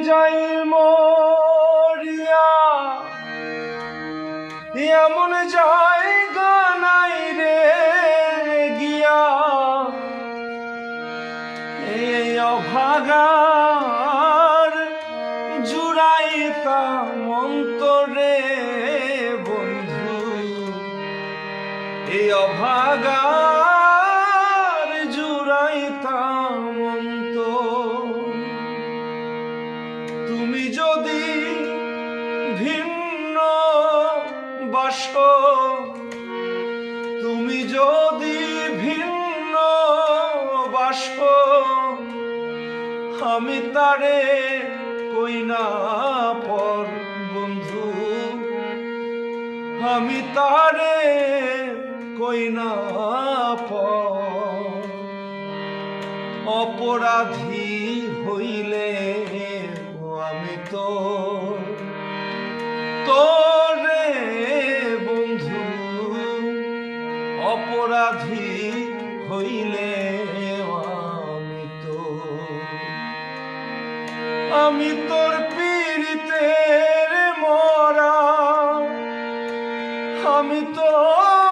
যাই মরিয়া, এমন জায়গা নাই রে গিয়া, এই অভাগার জুড়াইতাম অন্তরে বন্ধু, এই অভাগার জুড়াইতাম অন্তর। তুমি যদি ভিন্ন বাসো, তুমি যদি ভিন্ন বাসো, আমি তারে কই না পর বন্ধু, আমি তারে কই না পর। অপরাধী হইলে আমি তো তোরে বন্ধু, অপরাধী হইলে আমি তোর